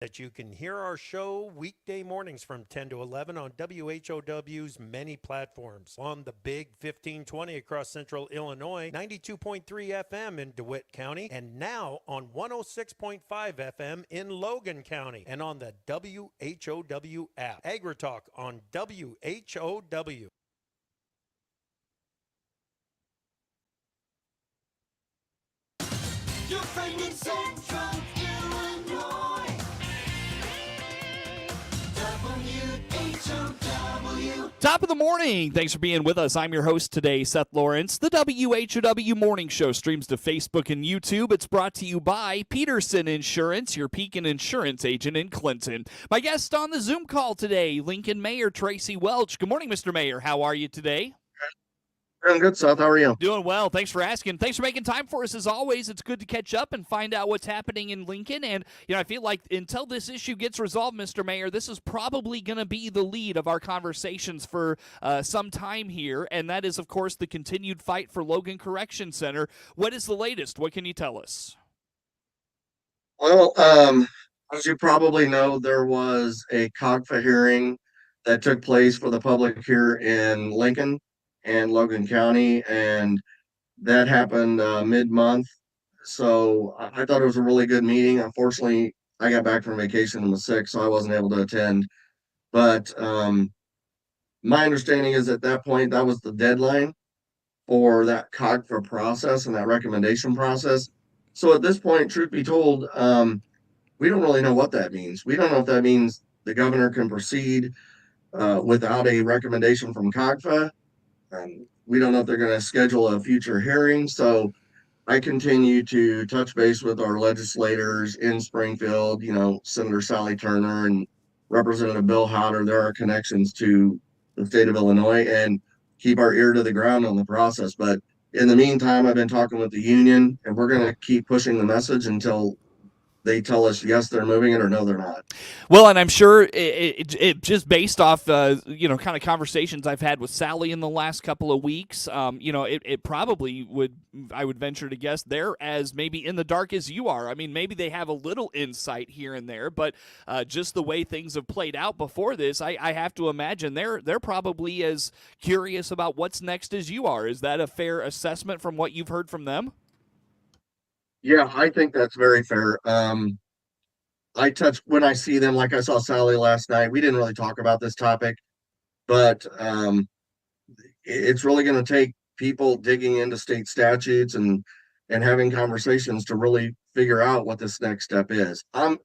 That you can hear our show weekday mornings from 10 to 11 on WHOW's many platforms. On the Big 1520 across central Illinois, 92.3 FM in DeWitt County, and now on 106.5 FM in Logan County, and on the WHOW app. AgriTalk on WHOW. Your friend in Central Illinois. WHOW. Top of the morning. Thanks for being with us. I'm your host today, Seth Lawrence. The WHOW Morning Show streams to Facebook and YouTube. It's brought to you by Peterson Insurance, your Pekin Insurance agent in Clinton. My guest on the Zoom call today, Lincoln Mayor Tracy Welch. Good morning, Mr. Mayor. How are you today? I'm good, Seth. How are you? Doing well. Thanks for asking. Thanks for making time for us as always. It's good to catch up and find out what's happening in Lincoln. And, I feel like until this issue gets resolved, Mr. Mayor, this is probably going to be the lead of our conversations for some time here. And that is, of course, the continued fight for Logan Correction Center. What is the latest? What can you tell us? Well, as you probably know, there was a COGFA hearing that took place for the public here in Lincoln and Logan County, and that happened mid-month. So I thought it was a really good meeting. Unfortunately, I got back from vacation and was sick, so I wasn't able to attend. But my understanding is at that point, that was the deadline for that COGFA process and that recommendation process. So at this point, truth be told, we don't really know what that means. We don't know if that means the governor can proceed without a recommendation from COGFA. We don't know if they're going to schedule a future hearing. So I continue to touch base with our legislators in Springfield, Senator Sally Turner and Representative Bill Howder. There are connections to the state of Illinois, and keep our ear to the ground on the process. But in the meantime, I've been talking with the union, and we're going to keep pushing the message until they tell us yes, they're moving it, or no, they're not. Well, and I'm sure it just based off kind of conversations I've had with Sally in the last couple of weeks. It probably would, I would venture to guess, they're as maybe in the dark as you are. I mean, maybe they have a little insight here and there, but just the way things have played out before this, I have to imagine they're probably as curious about what's next as you are. Is that a fair assessment from what you've heard from them? Yeah, I think that's very fair. When I see them, like I saw Sally last night, we didn't really talk about this topic, but it's really going to take people digging into state statutes and having conversations to really figure out what this next step is. I'm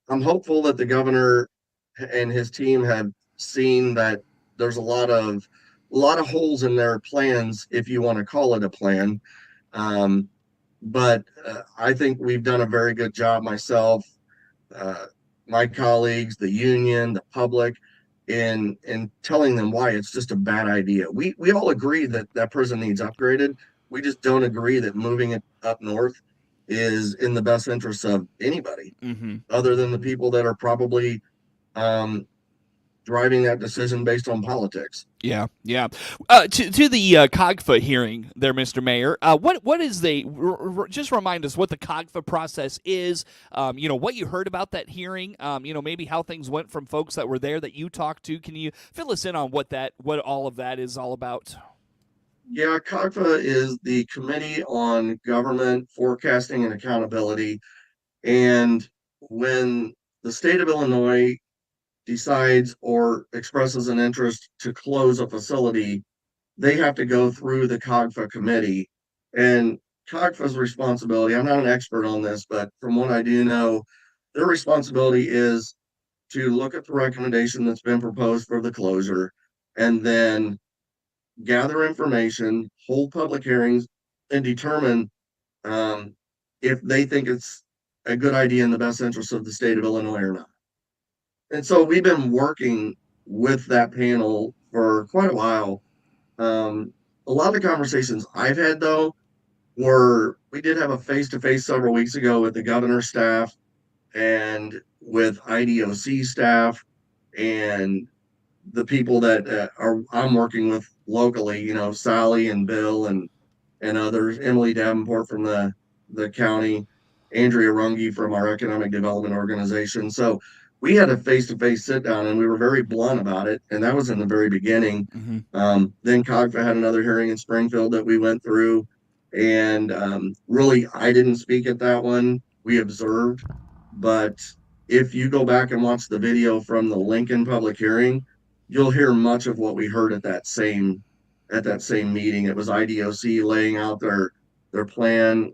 hopeful that the governor and his team have seen that there's a lot of holes in their plans, if you want to call it a plan. But I think we've done a very good job, myself, my colleagues, the union, the public, in telling them why it's just a bad idea. We all agree that prison needs upgraded. We just don't agree that moving it up north is in the best interest of anybody, other than the people that are probably driving that decision based on politics. Yeah. To the COGFA hearing there, Mr. Mayor, what is just remind us what the COGFA process is, what you heard about that hearing, maybe how things went from folks that were there that you talked to. Can you fill us in on what all of that is all about? Yeah, COGFA is the Committee on Government Forecasting and Accountability. And when the state of Illinois decides or expresses an interest to close a facility, they have to go through the COGFA committee. And COGFA's responsibility, I'm not an expert on this, but from what I do know, their responsibility is to look at the recommendation that's been proposed for the closure and then gather information, hold public hearings, and determine if they think it's a good idea in the best interest of the state of Illinois or not. And so we've been working with that panel for quite a while. A lot of the conversations I've had, though, we did have a face-to-face several weeks ago with the governor's staff and with IDOC staff and the people that I'm working with locally, Sally and Bill and others, Emily Davenport from the county. Andrea Runge from our economic development organization. So we had a face-to-face sit down and we were very blunt about it. And that was in the very beginning. Then COGFA had another hearing in Springfield that we went through. And really, I didn't speak at that one. We observed. But if you go back and watch the video from the Lincoln public hearing, you'll hear much of what we heard at that same meeting. It was IDOC laying out their plan,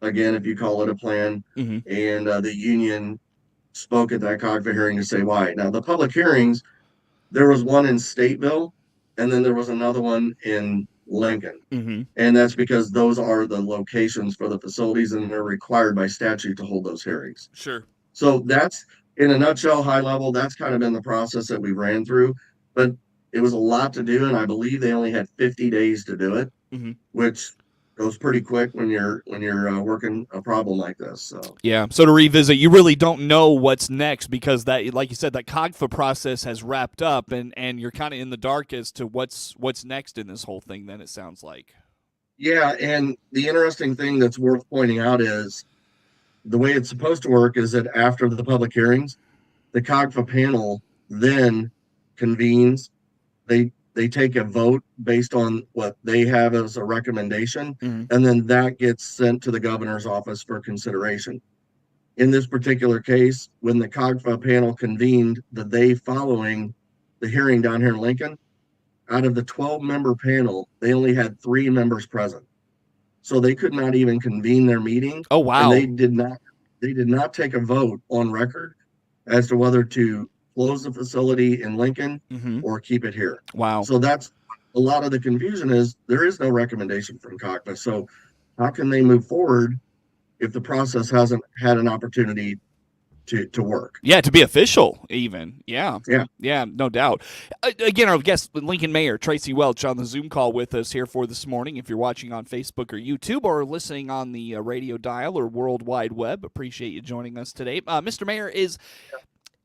again, if you call it a plan, and the union spoke at that COGFA hearing to say why. Now, the public hearings, there was one in Stateville, and then there was another one in Lincoln. And that's because those are the locations for the facilities, and they're required by statute to hold those hearings. Sure. So that's, in a nutshell, high level, that's kind of been the process that we ran through. But it was a lot to do, and I believe they only had 50 days to do it, which goes pretty quick when you're working a problem like this. So yeah. So to revisit, you really don't know what's next because that, like you said, that COGFA process has wrapped up, and you're kind of in the dark as to what's next in this whole thing. Then it sounds like. Yeah, and the interesting thing that's worth pointing out is the way it's supposed to work is that after the public hearings, the COGFA panel then convenes. They take a vote based on what they have as a recommendation, and then that gets sent to the governor's office for consideration. In this particular case, when the COGFA panel convened the day following the hearing down here in Lincoln, out of the 12-member panel, they only had 3 members present. So they could not even convene their meeting. Oh, wow. And they did not take a vote on record as to whether to close the facility in Lincoln or keep it here. Wow. So that's a lot of the confusion is there is no recommendation from COGFA. So how can they move forward if the process hasn't had an opportunity to work? Yeah, to be official even. Yeah, no doubt. Again, our guest, Lincoln Mayor Tracy Welch, on the Zoom call with us here for this morning. If you're watching on Facebook or YouTube or listening on the radio dial or World Wide Web, appreciate you joining us today. Mr. Mayor,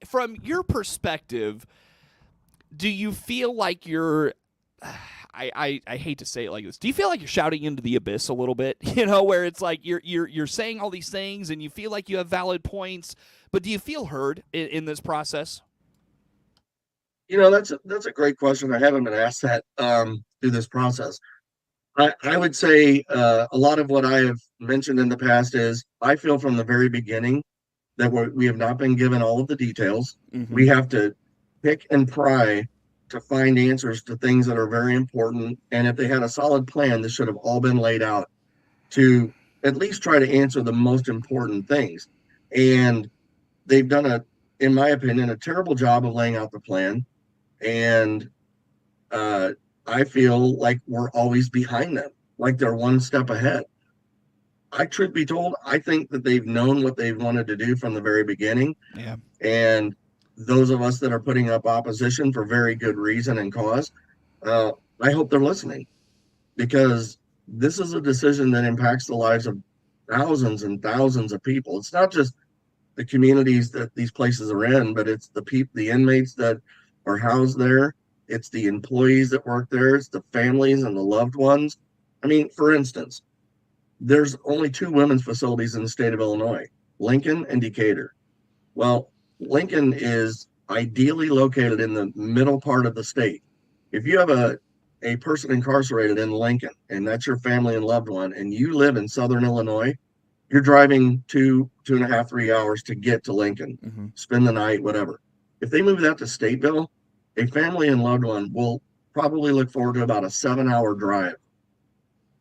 from your perspective, do you feel like you're I hate to say it like this. Do you feel like you're shouting into the abyss a little bit? You know, where it's like you're saying all these things and you feel like you have valid points, but do you feel heard in this process? You know, that's a great question. I haven't been asked that through this process. I would say a lot of what I have mentioned in the past is I feel from the very beginning that we have not been given all of the details. We have to pick and pry to find answers to things that are very important. And if they had a solid plan, this should have all been laid out to at least try to answer the most important things. And they've done in my opinion, a terrible job of laying out the plan. And I feel like we're always behind them, like they're one step ahead. Truth be told, I think that they've known what they wanted to do from the very beginning. Yeah. And those of us that are putting up opposition for very good reason and cause, I hope they're listening, because this is a decision that impacts the lives of thousands and thousands of people. It's not just the communities that these places are in, but it's the inmates that are housed there. It's the employees that work there. It's the families and the loved ones. I mean, for instance, there's only 2 women's facilities in the state of Illinois, Lincoln and Decatur. Well, Lincoln is ideally located in the middle part of the state. If you have a person incarcerated in Lincoln, and that's your family and loved one, and you live in Southern Illinois, you're driving 2.5, 3 hours to get to Lincoln, spend the night, whatever. If they move that to Stateville, a family and loved one will probably look forward to about a 7-hour drive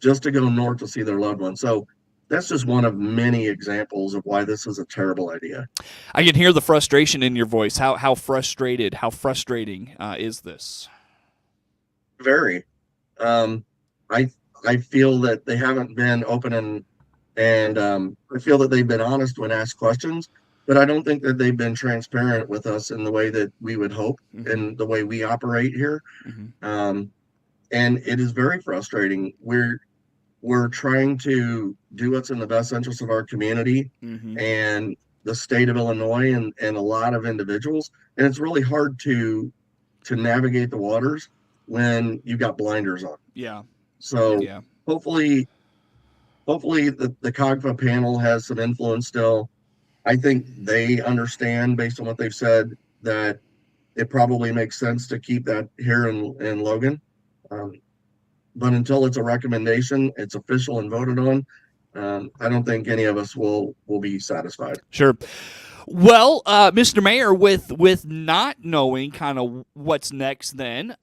just to go north to see their loved one. So that's just one of many examples of why this is a terrible idea. I can hear the frustration in your voice. How frustrating is this? Very. I feel that they haven't been open and I feel that they've been honest when asked questions, but I don't think that they've been transparent with us in the way that we would hope and the way we operate here. And it is very frustrating. We're trying to do what's in the best interest of our community and the state of Illinois and a lot of individuals. And it's really hard to navigate the waters when you've got blinders on. Yeah. So yeah. hopefully hopefully the COGFA panel has some influence still. I think they understand, based on what they've said, that it probably makes sense to keep that here in Logan. Um, but until it's a recommendation, it's official and voted on, I don't think any of us will be satisfied. Sure. Well, Mr. Mayor, with not knowing kind of what's next, then,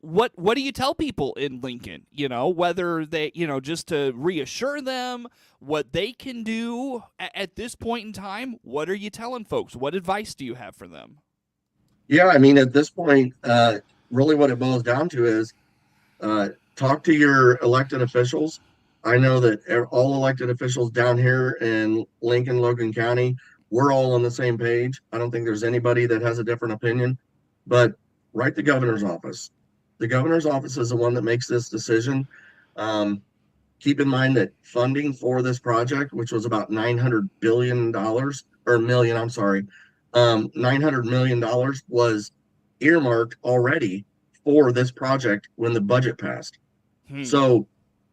what do you tell people in Lincoln? You know, whether they, you know, just to reassure them what they can do at this point in time. What are you telling folks? What advice do you have for them? Yeah, I mean, at this point, really what it boils down to is talk to your elected officials. I know that all elected officials down here in Lincoln, Logan County, we're all on the same page. I don't think there's anybody that has a different opinion, but write the governor's office. The governor's office is the one that makes this decision. Keep in mind that funding for this project, which was about $900 billion or million, I'm sorry, $900 million was earmarked already for this project when the budget passed. So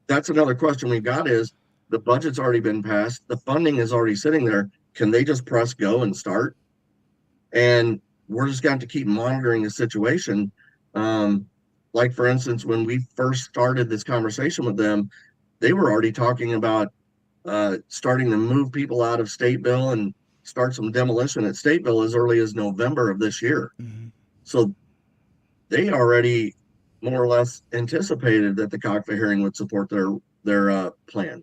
that's another question we've got is the budget's already been passed. The funding is already sitting there. Can they just press go and start? And we're just going to keep monitoring the situation. Like, for instance, when we first started this conversation with them, they were already talking about starting to move people out of Stateville and start some demolition at Stateville as early as November of this year. Mm-hmm. So they already more or less anticipated that the COGFA hearing would support their plan.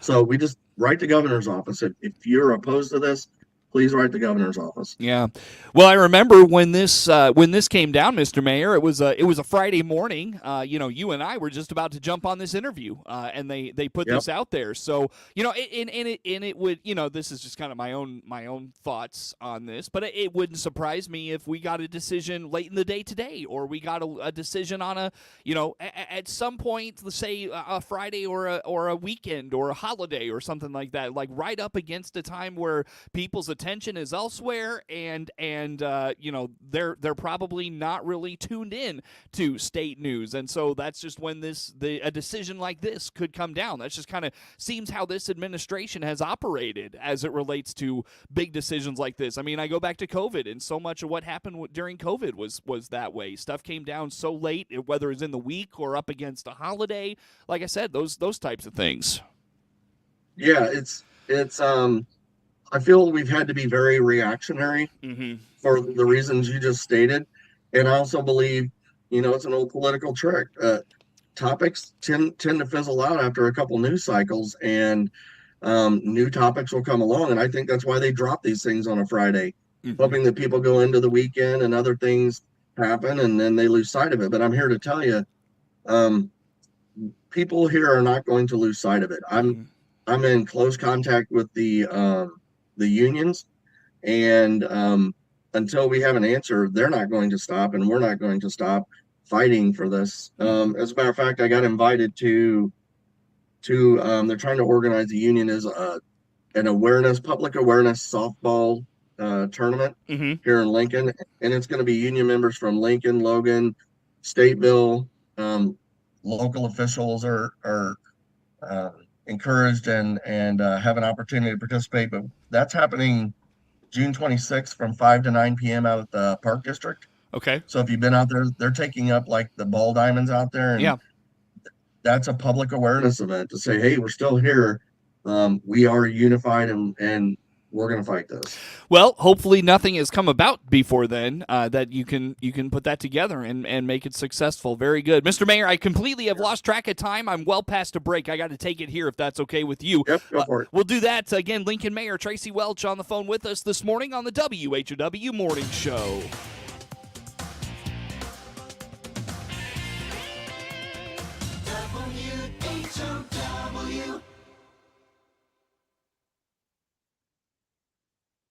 So we just write the governor's office. If you're opposed to this, please write the governor's office. Yeah. Well, I remember when this came down, Mr. Mayor, it was a Friday morning. You know, you and I were just about to jump on this interview, and they put this out there. So, you know, it would, you know, this is just kind of my own thoughts on this, but it wouldn't surprise me if we got a decision late in the day today, or we got a decision on a, you know, at some point, let's say a Friday or a weekend or a holiday or something like that, like right up against a time where people's attention is elsewhere, and you know, they're probably not really tuned in to state news, and so that's just when a decision like this could come down. That's just kind of seems how this administration has operated as it relates to big decisions like this. I mean, I go back to COVID, and so much of what happened during COVID was that way. Stuff came down so late, whether it's in the week or up against a holiday. Like I said, those types of things. Yeah, it's I feel we've had to be very reactionary for the reasons you just stated. And I also believe, you know, it's an old political trick. Topics tend to fizzle out after a couple news cycles, and new topics will come along. And I think that's why they drop these things on a Friday, hoping that people go into the weekend and other things happen, and then they lose sight of it. But I'm here to tell you, people here are not going to lose sight of it. I'm in close contact with the unions, and until we have an answer, they're not going to stop, and we're not going to stop fighting for this. As a matter of fact, I got invited to they're trying to organize a union as an public awareness softball tournament here in Lincoln, and it's going to be union members from Lincoln, Logan, Stateville. Local officials are encouraged and have an opportunity to participate, but that's happening June 26th from 5 to 9 p.m. out at the Park District. Okay. So if you've been out there, they're taking up like the ball diamonds out there, and that's a public awareness event to say, hey, we're still here. We are unified, and we're going to fight this. Well, hopefully nothing has come about before then that you can put that together and make it successful. Very good. Mr. Mayor, I completely have lost track of time. I'm well past a break. I got to take it here if that's okay with you. Yep, go for it. We'll do that. Again, Lincoln Mayor Tracy Welch on the phone with us this morning on the WHOW Morning Show.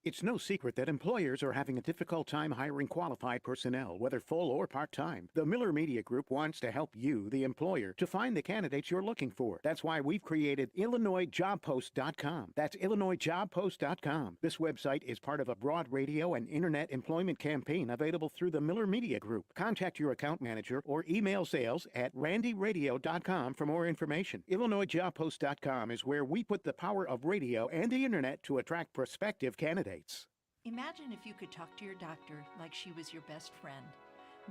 WHOW. It's no secret that employers are having a difficult time hiring qualified personnel, whether full or part-time. The Miller Media Group wants to help you, the employer, to find the candidates you're looking for. That's why we've created IllinoisJobPost.com. That's IllinoisJobPost.com. This website is part of a broad radio and internet employment campaign available through the Miller Media Group. Contact your account manager or email sales@randyradio.com for more information. IllinoisJobPost.com is where we put the power of radio and the internet to attract prospective candidates. Imagine if you could talk to your doctor like she was your best friend,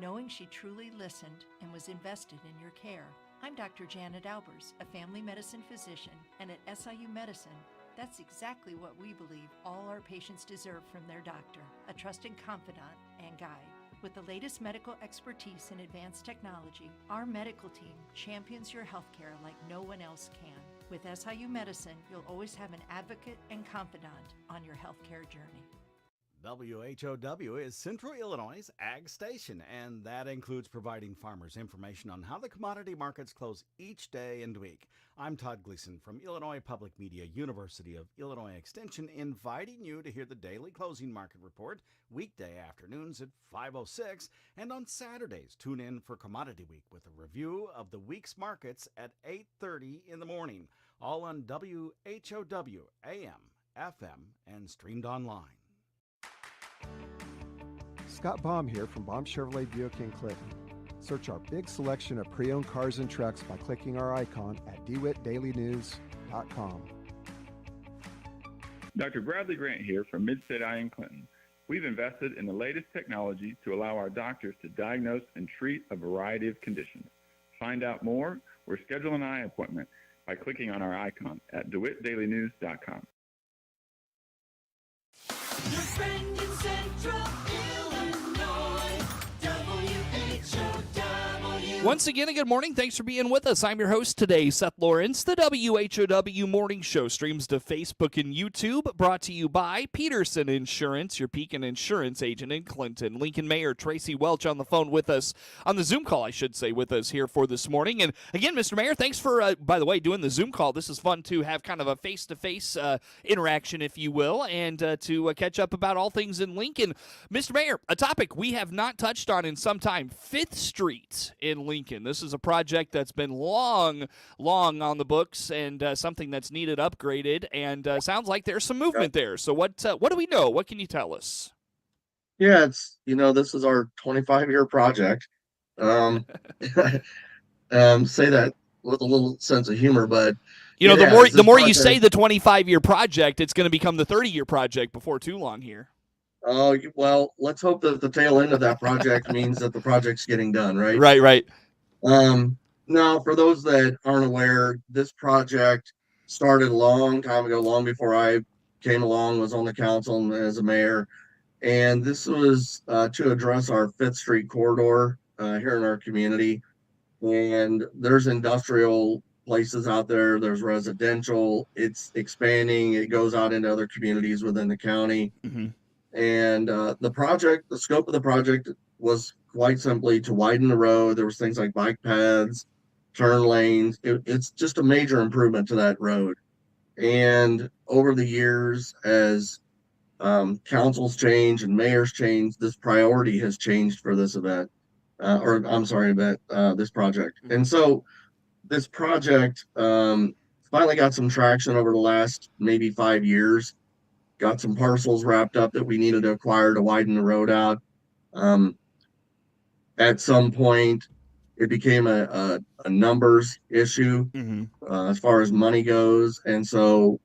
knowing she truly listened and was invested in your care. I'm Dr. Janet Albers, a family medicine physician, and at SIU Medicine, that's exactly what we believe all our patients deserve from their doctor, a trusted confidant and guide. With the latest medical expertise and advanced technology, our medical team champions your healthcare like no one else can. With SIU Medicine, you'll always have an advocate and confidant on your healthcare journey. WHOW is Central Illinois' ag station, and that includes providing farmers information on how the commodity markets close each day and week. I'm Todd Gleason from Illinois Public Media, University of Illinois Extension, inviting you to hear the daily closing market report weekday afternoons at 5:06, and on Saturdays tune in for Commodity Week with a review of the week's markets at 8:30 in the morning, all on WHOW AM, FM, and streamed online. Scott Baum here from Baum Chevrolet Buick in Clinton. Search our big selection of pre-owned cars and trucks by clicking our icon at DeWittDailyNews.com. Dr. Bradley Grant here from Midstate Eye in Clinton. We've invested in the latest technology to allow our doctors to diagnose and treat a variety of conditions. Find out more or schedule an eye appointment by clicking on our icon at DeWittDailyNews.com. Your friend in Central Illinois, WHOW. Once again, a good morning. Thanks for being with us. I'm your host today, Seth Lawrence. The WHOW Morning Show streams to Facebook and YouTube, brought to you by Peterson Insurance, your Pekin Insurance agent in Clinton. Lincoln Mayor Tracy Welch on the phone with us, on the Zoom call, I should say, with us here for this morning. And again, Mr. Mayor, thanks for, by the way, doing the Zoom call. This is fun to have kind of a face-to-face interaction, if you will, and to catch up about all things in Lincoln. Mr. Mayor, a topic we have not touched on in some time, 5th Street in Lincoln. This is a project that's been long on the books and something that's needed upgraded, and sounds like there's some movement there. So what do we know? What can you tell us? Yeah, this is our 25-year project. Say that with a little sense of humor, but the more you say the 25-year project, it's going to become the 30-year project before too long here. Oh, well, let's hope that the tail end of that project means that the project's getting done, right? Right. Now, for those that aren't aware, this project started a long time ago, long before I came along, was on the council as a mayor. And this was to address our 5th Street corridor here in our community. And there's industrial places out there. There's residential. It's expanding. It goes out into other communities within the county. Mm-hmm. And the scope of the project was quite simply to widen the road. There was things like bike paths, turn lanes. It's just a major improvement to that road. And over the years, as councils change and mayors change, this priority has changed for this event, this project. And so this project finally got some traction over the last maybe 5 years. Got some parcels wrapped up that we needed to acquire to widen the road out. At some point, it became a numbers issue as far as money goes. And so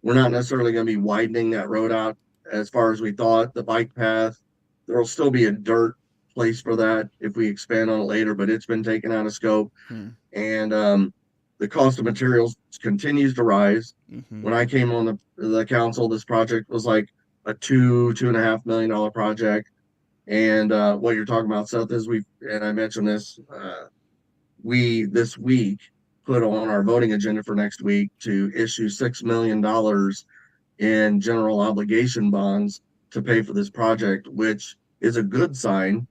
we're not necessarily going to be widening that road out as far as we thought. The bike path, there will still be a dirt place for that if we expand on it later, but it's been taken out of scope. And the cost of materials continues to rise. When I came on the council, this project was like a $2.5 million project. And what you're talking about, Seth, is and I mentioned this, we this week put on our voting agenda for next week to issue $6 million in general obligation bonds to pay for this project, which is a good sign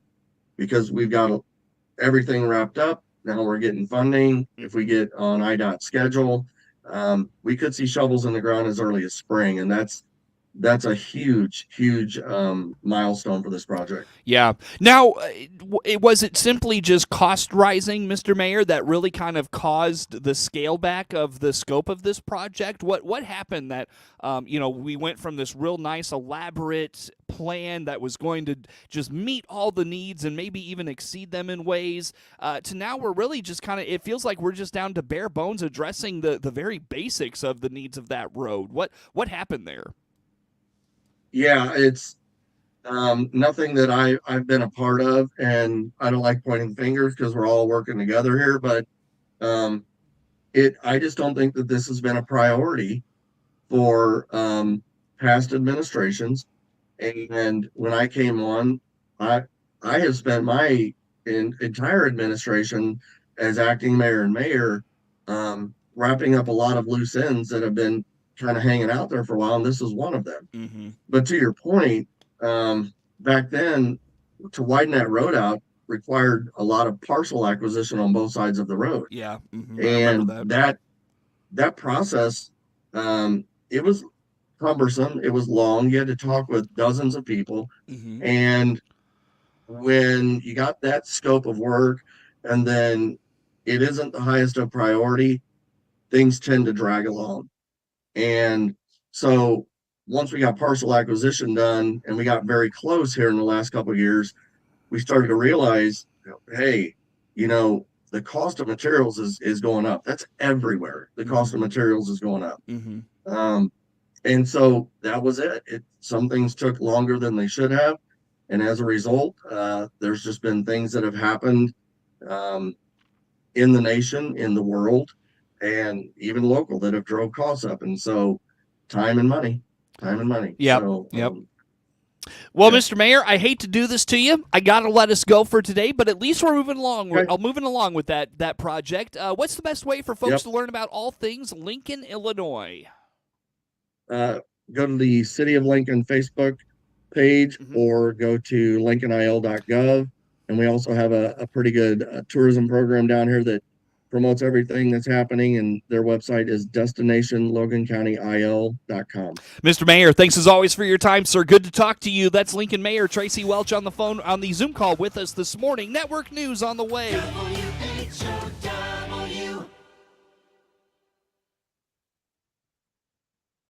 because we've got everything wrapped up. Now we're getting funding. If we get on IDOT schedule, we could see shovels in the ground as early as spring. And that's that's a huge, huge milestone for this project. Yeah. Now, was it simply just cost rising, Mr. Mayor, that really kind of caused the scale back of the scope of this project? What happened that we went from this real nice, elaborate plan that was going to just meet all the needs and maybe even exceed them in ways to now we're really just kind of, it feels like we're just down to bare bones addressing the very basics of the needs of that road. What happened there? Yeah, it's nothing that I've been a part of, and I don't like pointing fingers because we're all working together here, but I just don't think that this has been a priority for past administrations. And when I came on, I have spent my entire administration as acting mayor and mayor wrapping up a lot of loose ends that have been kind of hanging out there for a while, and this is one of them. Mm-hmm. But to your point, back then, to widen that road out required a lot of parcel acquisition on both sides of the road. Yeah. Mm-hmm. And that process, it was cumbersome. It was long. You had to talk with dozens of people. Mm-hmm. And when you got that scope of work and then it isn't the highest of priority, things tend to drag along. And so once we got parcel acquisition done and we got very close here in the last couple of years, we started to realize, hey, the cost of materials is going up. That's everywhere. The cost of materials is going up. Mm-hmm. And so that was it. Some things took longer than they should have. And as a result, there's just been things that have happened in the nation, in the world, and even local that have drove costs up. And so time and money. Yep. So, Yep. Well, yeah. Mr. Mayor, I hate to do this to you. I got to let us go for today, but at least we're moving along. Okay. I'm moving along with that project. What's the best way for folks Yep. to learn about all things Lincoln, Illinois? Go to the City of Lincoln Facebook page Mhm. or go to lincolnil.gov. And we also have a pretty good tourism program down here that promotes everything that's happening. And their website is destinationlogancountyil.com. Mr. Mayor, thanks as always for your time, sir. Good to talk to you. That's Lincoln Mayor Tracy Welch on the phone on the Zoom call with us this morning. Network News on the way.